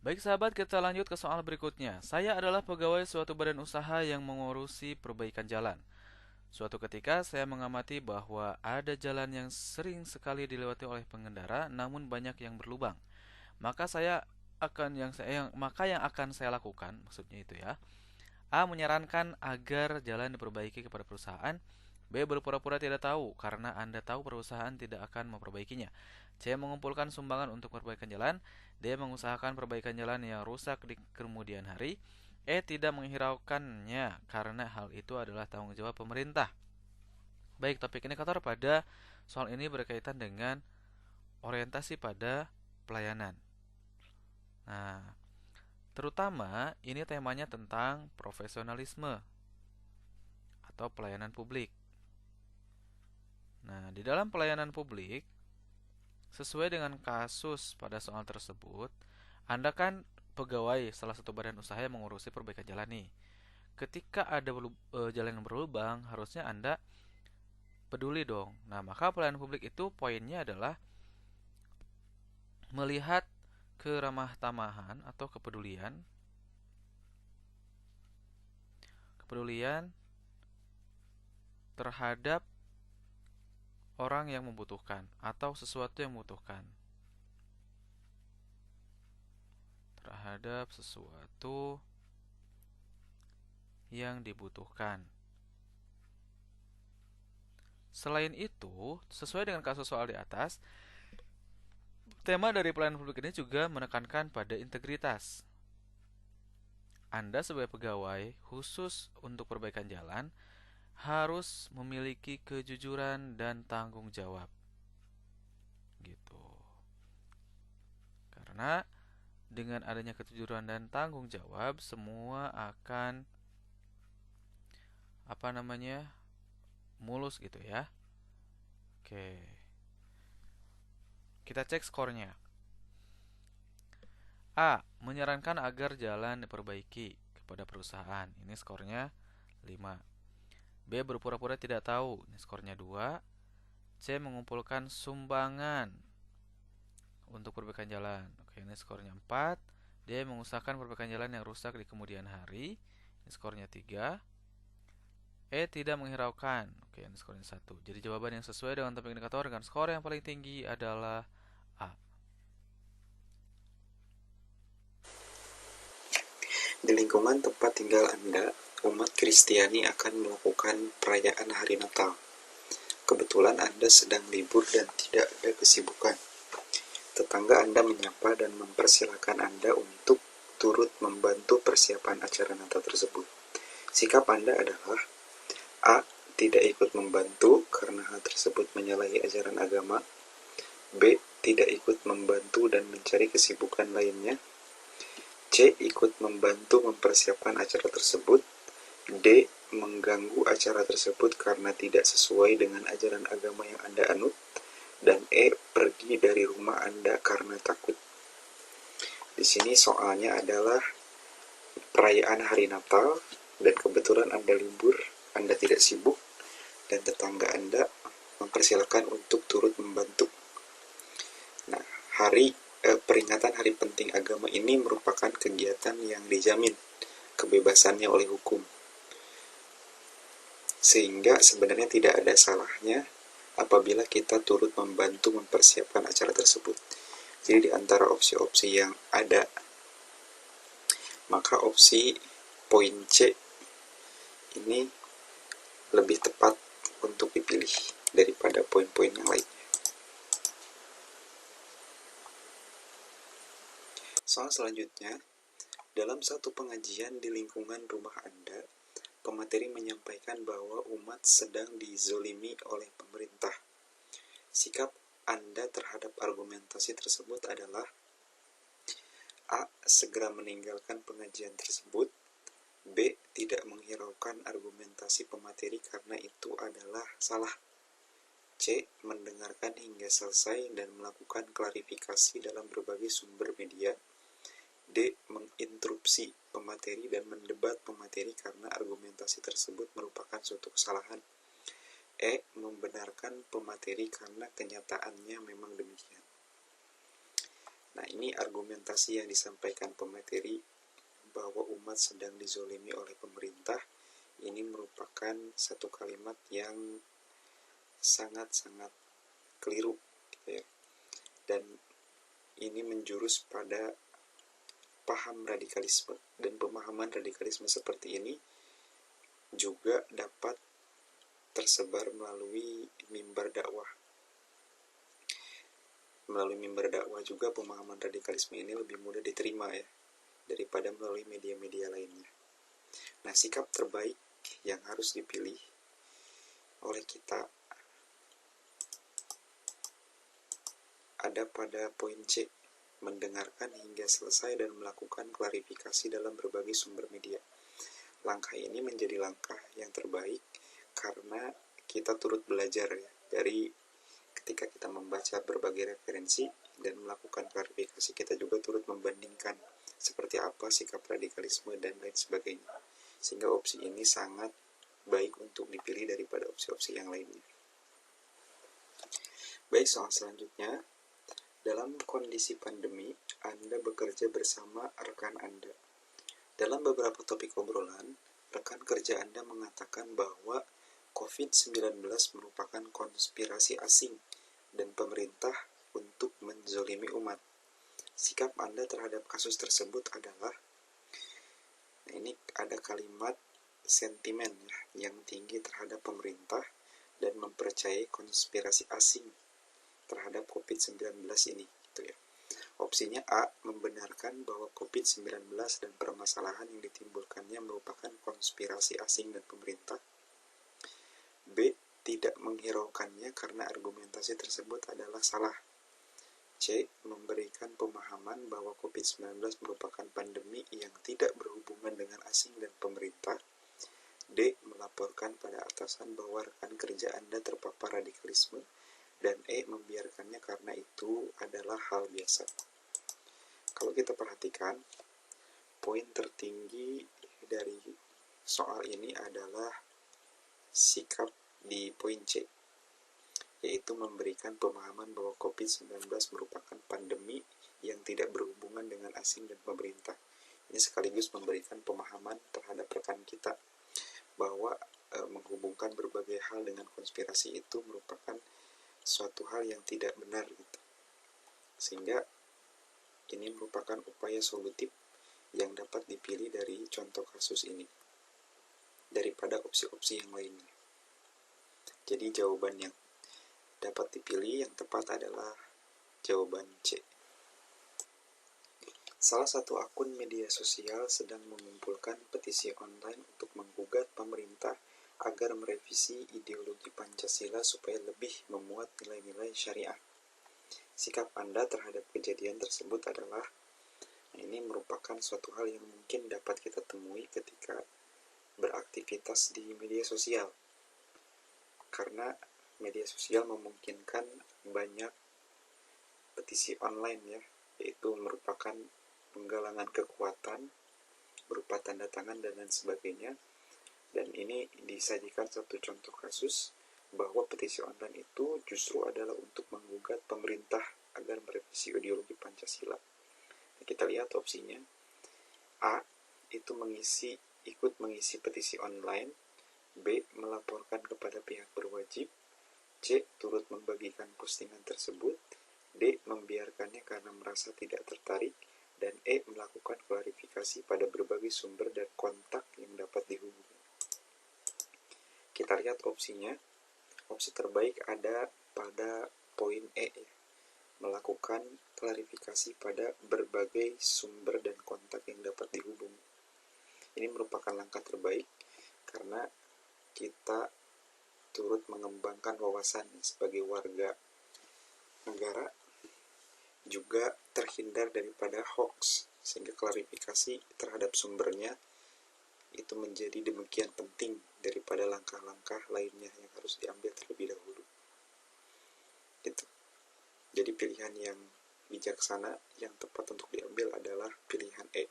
Baik sahabat, kita lanjut ke soal berikutnya. Saya adalah pegawai suatu badan usaha yang mengurusi perbaikan jalan. Suatu ketika saya mengamati bahwa ada jalan yang sering sekali dilewati oleh pengendara namun banyak yang berlubang. Maka yang akan saya lakukan, maksudnya itu ya. A. Menyarankan agar jalan diperbaiki kepada perusahaan. B. Berpura-pura tidak tahu karena Anda tahu perusahaan tidak akan memperbaikinya. C. Mengumpulkan sumbangan untuk perbaikan jalan. D. Mengusahakan perbaikan jalan yang rusak di kemudian hari. E. Tidak menghiraukannya karena hal itu adalah tanggung jawab pemerintah. Baik, topik indikator pada soal ini berkaitan dengan orientasi pada pelayanan. Nah, terutama ini temanya tentang profesionalisme atau pelayanan publik. Nah, di dalam pelayanan publik, sesuai dengan kasus pada soal tersebut, Anda kan pegawai salah satu badan usaha yang mengurusi perbaikan jalan nih. Ketika ada jalan yang berlubang, harusnya Anda peduli dong. Nah, maka pelayanan publik itu poinnya adalah melihat keramah tamahan atau kepedulian terhadap orang yang membutuhkan atau sesuatu yang membutuhkan. Terhadap sesuatu yang dibutuhkan. Selain itu, sesuai dengan kasus soal di atas, tema dari pelayanan publik ini juga menekankan pada integritas. Anda sebagai pegawai khusus untuk perbaikan jalan harus memiliki kejujuran dan tanggung jawab. Gitu. Karena dengan adanya kejujuran dan tanggung jawab, semua akan mulus gitu ya. Oke. Kita cek skornya. A. Menyarankan agar jalan diperbaiki kepada perusahaan. Ini skornya 5. B. Berpura-pura tidak tahu. Ini skornya 2. C. Mengumpulkan sumbangan untuk perbaikan jalan. Oke, ini skornya 4. D. Mengusahakan perbaikan jalan yang rusak di kemudian hari. Ini skornya 3. E. Tidak menghiraukan. Oke, ini skornya 1. Jadi jawaban yang sesuai dengan topik indikator dengan skor yang paling tinggi adalah A. Di lingkungan tempat tinggal Anda, umat Kristiani akan melakukan perayaan Hari Natal. Kebetulan Anda sedang libur dan tidak ada kesibukan. Tetangga Anda menyapa dan mempersilahkan Anda untuk turut membantu persiapan acara Natal tersebut. Sikap Anda adalah A. Tidak ikut membantu karena hal tersebut menyalahi ajaran agama. B. Tidak ikut membantu dan mencari kesibukan lainnya. C. Ikut membantu mempersiapkan acara tersebut. D. Mengganggu acara tersebut karena tidak sesuai dengan ajaran agama yang Anda anut. Dan E. Pergi dari rumah Anda karena takut. Di sini soalnya adalah perayaan hari Natal dan kebetulan Anda libur, Anda tidak sibuk, dan tetangga Anda mempersilakan untuk turut membantu. Nah, peringatan Hari Penting Agama ini merupakan kegiatan yang dijamin kebebasannya oleh hukum. Sehingga sebenarnya tidak ada salahnya apabila kita turut membantu mempersiapkan acara tersebut. Jadi di antara opsi-opsi yang ada, maka opsi poin C ini lebih tepat untuk dipilih daripada poin-poin yang lain. Soal selanjutnya, dalam satu pengajian di lingkungan rumah Anda, pemateri menyampaikan bahwa umat sedang dizolimi oleh pemerintah. Sikap Anda terhadap argumentasi tersebut adalah A. Segera meninggalkan pengajian tersebut. B. Tidak menghiraukan argumentasi pemateri karena itu adalah salah. C. Mendengarkan hingga selesai dan melakukan klarifikasi dalam berbagai sumber media. D. Menginterupsi pemateri dan mendebat pemateri karena argumentasi tersebut merupakan suatu kesalahan. E. Membenarkan pemateri karena kenyataannya memang demikian. Nah, ini argumentasi yang disampaikan pemateri bahwa umat sedang dizolimi oleh pemerintah. Ini merupakan satu kalimat yang sangat-sangat keliru, gitu ya. Dan ini menjurus pada paham radikalisme, dan pemahaman radikalisme seperti ini juga dapat tersebar melalui mimbar dakwah. Melalui mimbar dakwah juga pemahaman radikalisme ini lebih mudah diterima ya, daripada melalui media-media lainnya. Nah, sikap terbaik yang harus dipilih oleh kita ada pada poin C, mendengarkan hingga selesai dan melakukan klarifikasi dalam berbagai sumber media. Langkah ini menjadi langkah yang terbaik karena kita turut belajar ya, dari ketika kita membaca berbagai referensi dan melakukan klarifikasi, kita juga turut membandingkan seperti apa sikap radikalisme dan lain sebagainya. Sehingga opsi ini sangat baik untuk dipilih daripada opsi-opsi yang lainnya. Baik, soal selanjutnya. Dalam kondisi pandemi, Anda bekerja bersama rekan Anda. Dalam beberapa topik obrolan, rekan kerja Anda mengatakan bahwa COVID-19 merupakan konspirasi asing dan pemerintah untuk menzolimi umat. Sikap Anda terhadap kasus tersebut adalah, nah ini ada kalimat sentimen ya, yang tinggi terhadap pemerintah dan mempercayai konspirasi asing terhadap COVID-19 ini, gitu ya. Opsinya A, membenarkan bahwa COVID-19 dan permasalahan yang ditimbulkannya merupakan konspirasi asing dan pemerintah. B, tidak menghiraukannya karena argumentasi tersebut adalah salah. C, memberikan pemahaman bahwa COVID-19 merupakan pandemi yang tidak berhubungan dengan asing dan pemerintah. D, melaporkan pada atasan bahwa rekan kerja Anda terpapar radikalisme. Dan E, membiarkannya karena itu adalah hal biasa. Kalau kita perhatikan, poin tertinggi dari soal ini adalah sikap di poin C, yaitu memberikan pemahaman bahwa COVID-19 merupakan pandemi yang tidak berhubungan dengan asing dan pemerintah. Ini sekaligus memberikan pemahaman terhadap rekan kita bahwa menghubungkan berbagai hal dengan konspirasi itu merupakan suatu hal yang tidak benar gitu. Sehingga ini merupakan upaya solutif yang dapat dipilih dari contoh kasus ini daripada opsi-opsi yang lainnya. Jadi jawaban yang dapat dipilih yang tepat adalah jawaban C. Salah satu akun media sosial sedang mengumpulkan petisi online untuk menggugat pemerintah agar merevisi ideologi Pancasila supaya lebih memuat nilai-nilai syariah. Sikap Anda terhadap kejadian tersebut adalah, ini merupakan suatu hal yang mungkin dapat kita temui ketika beraktivitas di media sosial. Karena media sosial memungkinkan banyak petisi online ya, yaitu merupakan penggalangan kekuatan berupa tanda tangan dan lain sebagainya. Dan ini disajikan satu contoh kasus bahwa petisi online itu justru adalah untuk menggugat pemerintah agar merevisi ideologi Pancasila. Nah, kita lihat opsinya. A, itu ikut mengisi petisi online. B, melaporkan kepada pihak berwajib. C, turut membagikan postingan tersebut. D, membiarkannya karena merasa tidak tertarik. Dan E, melakukan klarifikasi pada berbagai sumber dan kontak yang dapat dihubungi. Kita lihat opsinya. Opsi terbaik ada pada poin E, melakukan klarifikasi pada berbagai sumber dan kontak yang dapat dihubungi. Ini merupakan langkah terbaik karena kita turut mengembangkan wawasan sebagai warga negara, juga terhindar daripada hoax, sehingga klarifikasi terhadap sumbernya itu menjadi demikian penting daripada langkah-langkah lainnya yang harus diambil terlebih dahulu. Gitu. Jadi pilihan yang bijaksana, yang tepat untuk diambil adalah pilihan E.